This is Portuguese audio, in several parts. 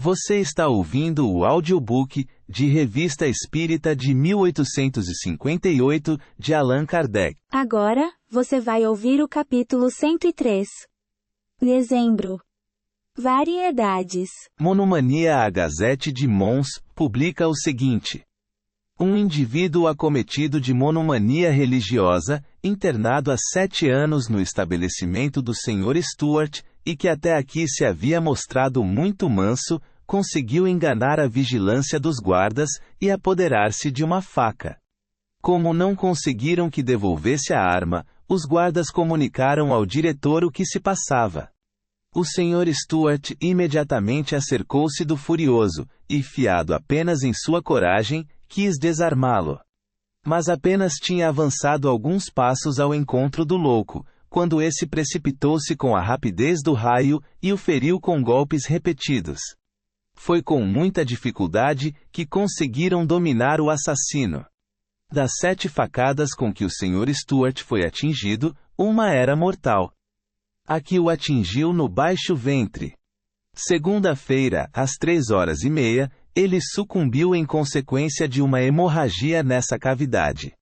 Você está ouvindo o audiobook de Revista Espírita de 1858, de Allan Kardec. Agora, você vai ouvir o capítulo 103. Dezembro. Variedades. Monomania. A Gazette de Mons publica o seguinte: um indivíduo acometido de monomania religiosa, internado há 7 anos no estabelecimento do Sr. Stuart, e que até aqui se havia mostrado muito manso, conseguiu enganar a vigilância dos guardas e apoderar-se de uma faca. Como não conseguiram que devolvesse a arma, os guardas comunicaram ao diretor o que se passava. O Sr. Stuart imediatamente acercou-se do furioso, e, fiado apenas em sua coragem, quis desarmá-lo. Mas apenas tinha avançado alguns passos ao encontro do louco, quando esse precipitou-se com a rapidez do raio e o feriu com golpes repetidos. Foi com muita dificuldade que conseguiram dominar o assassino. Das 7 facadas com que o Sr. Stuart foi atingido, uma era mortal. A que o atingiu no baixo ventre. Segunda-feira, às 3h30, ele sucumbiu em consequência de uma hemorragia nessa cavidade.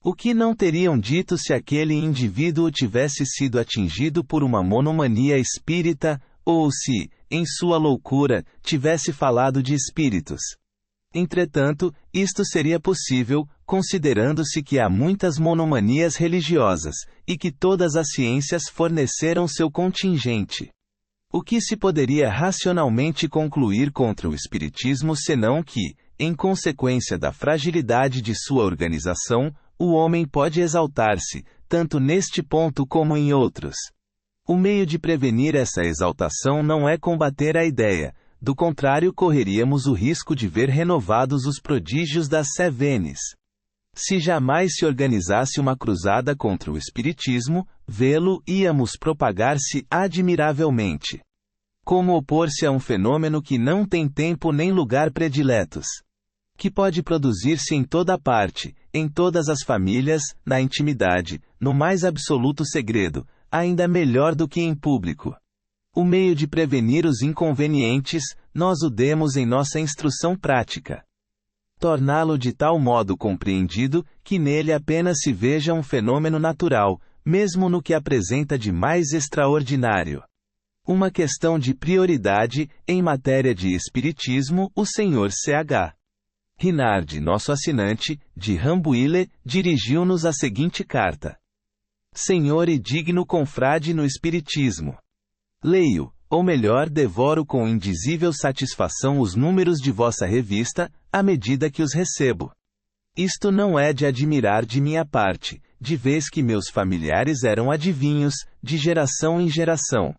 O que não teriam dito se aquele indivíduo tivesse sido atingido por uma monomania espírita, ou se, em sua loucura, tivesse falado de espíritos? Entretanto, isto seria possível, considerando-se que há muitas monomanias religiosas, e que todas as ciências forneceram seu contingente. O que se poderia racionalmente concluir contra o espiritismo senão que, em consequência da fragilidade de sua organização, o homem pode exaltar-se, tanto neste ponto como em outros. O meio de prevenir essa exaltação não é combater a ideia, do contrário correríamos o risco de ver renovados os prodígios das Cévenes. Se jamais se organizasse uma cruzada contra o espiritismo, vê-lo íamos propagar-se admiravelmente. Como opor-se a um fenômeno que não tem tempo nem lugar prediletos? Que pode produzir-se em toda parte, em todas as famílias, na intimidade, no mais absoluto segredo, ainda melhor do que em público. O meio de prevenir os inconvenientes, nós o demos em nossa instrução prática. Torná-lo de tal modo compreendido, que nele apenas se veja um fenômeno natural, mesmo no que apresenta de mais extraordinário. Uma questão de prioridade, em matéria de espiritismo, o Sr. C.H. Rinaldi, nosso assinante, de Rambouillet, dirigiu-nos a seguinte carta: Senhor e digno confrade no Espiritismo. Leio, ou melhor devoro com indizível satisfação os números de vossa revista, à medida que os recebo. Isto não é de admirar de minha parte, de vez que meus familiares eram adivinhos, de geração em geração.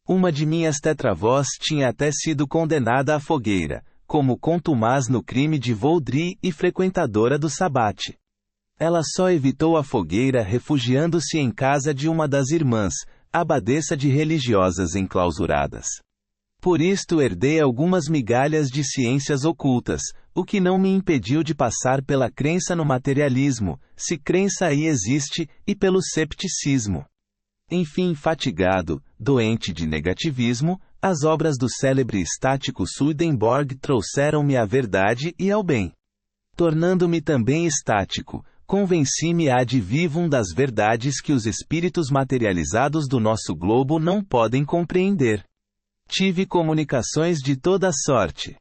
Uma de minhas tetravós tinha até sido condenada à fogueira, como contumaz no crime de Vaudry e frequentadora do sabate. Ela só evitou a fogueira refugiando-se em casa de uma das irmãs, abadesa de religiosas enclausuradas. Por isto herdei algumas migalhas de ciências ocultas, o que não me impediu de passar pela crença no materialismo, se crença aí existe, e pelo cepticismo. Enfim, fatigado, doente de negativismo, as obras do célebre estático Swedenborg trouxeram-me à verdade e ao bem. Tornando-me também estático, convenci-me ad vivum das verdades que os espíritos materializados do nosso globo não podem compreender. Tive comunicações de toda sorte.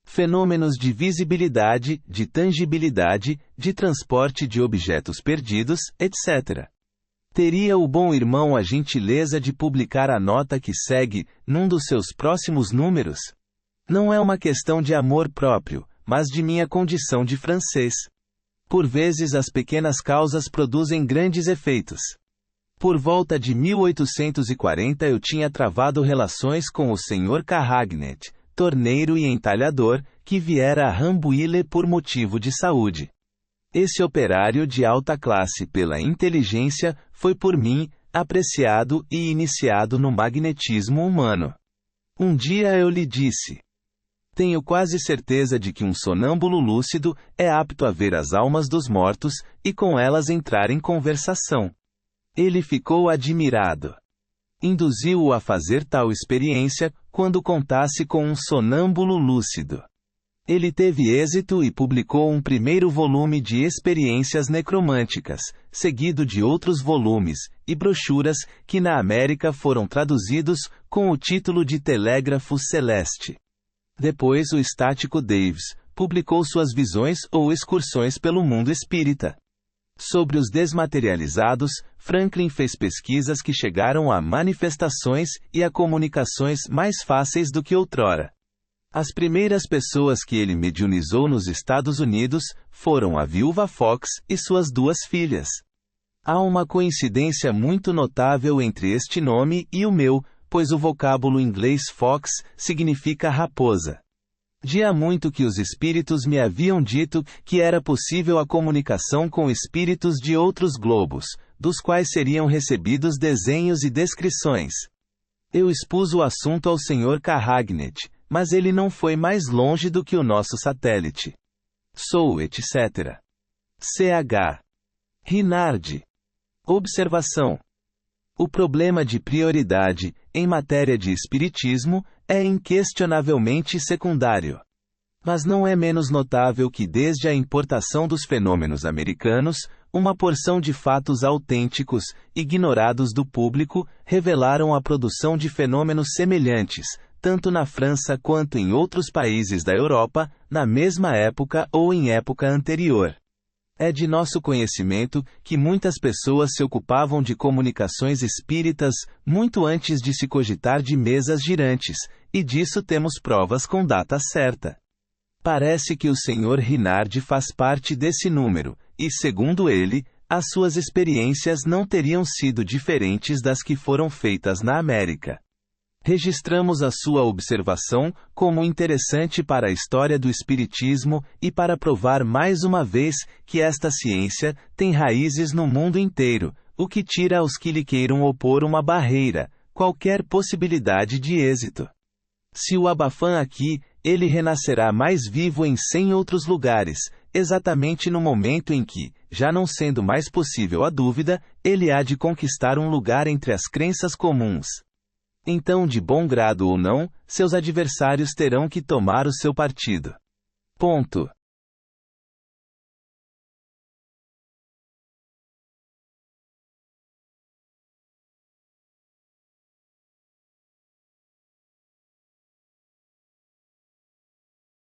Fenômenos de visibilidade, de tangibilidade, de transporte de objetos perdidos, etc. Teria o bom irmão a gentileza de publicar a nota que segue, num dos seus próximos números? Não é uma questão de amor próprio, mas de minha condição de francês. Por vezes as pequenas causas produzem grandes efeitos. Por volta de 1840 eu tinha travado relações com o Sr. Carragnet, torneiro e entalhador, que viera a Rambouillet por motivo de saúde. Esse operário de alta classe pela inteligência, foi por mim, apreciado e iniciado no magnetismo humano. Um dia eu lhe disse: tenho quase certeza de que um sonâmbulo lúcido é apto a ver as almas dos mortos, e com elas entrar em conversação. Ele ficou admirado. Induziu-o a fazer tal experiência, quando contasse com um sonâmbulo lúcido. Ele teve êxito e publicou um primeiro volume de experiências necromânticas, seguido de outros volumes e brochuras que na América foram traduzidos com o título de Telégrafo Celeste. Depois o estático Davis publicou suas visões ou excursões pelo mundo espírita. Sobre os desmaterializados, Franklin fez pesquisas que chegaram a manifestações e a comunicações mais fáceis do que outrora. As primeiras pessoas que ele mediunizou nos Estados Unidos foram a viúva Fox e suas 2 filhas. Há uma coincidência muito notável entre este nome e o meu, pois o vocábulo inglês Fox significa raposa. Dia muito que os espíritos me haviam dito que era possível a comunicação com espíritos de outros globos, dos quais seriam recebidos desenhos e descrições. Eu expus o assunto ao Sr. Carragnet, mas ele não foi mais longe do que o nosso satélite. Sou etc. Ch. Rinaldi. Observação. O problema de prioridade, em matéria de espiritismo, é inquestionavelmente secundário. Mas não é menos notável que desde a importação dos fenômenos americanos, uma porção de fatos autênticos, ignorados do público, revelaram a produção de fenômenos semelhantes, tanto na França quanto em outros países da Europa, na mesma época ou em época anterior. É de nosso conhecimento que muitas pessoas se ocupavam de comunicações espíritas muito antes de se cogitar de mesas girantes, e disso temos provas com data certa. Parece que o Sr. Rinaldi faz parte desse número, e segundo ele, as suas experiências não teriam sido diferentes das que foram feitas na América. Registramos a sua observação como interessante para a história do espiritismo e para provar mais uma vez que esta ciência tem raízes no mundo inteiro, o que tira aos que lhe queiram opor uma barreira, qualquer possibilidade de êxito. Se o abafam aqui, ele renascerá mais vivo em 100 outros lugares, exatamente no momento em que, já não sendo mais possível a dúvida, ele há de conquistar um lugar entre as crenças comuns. Então, de bom grado ou não, seus adversários terão que tomar o seu partido. Ponto.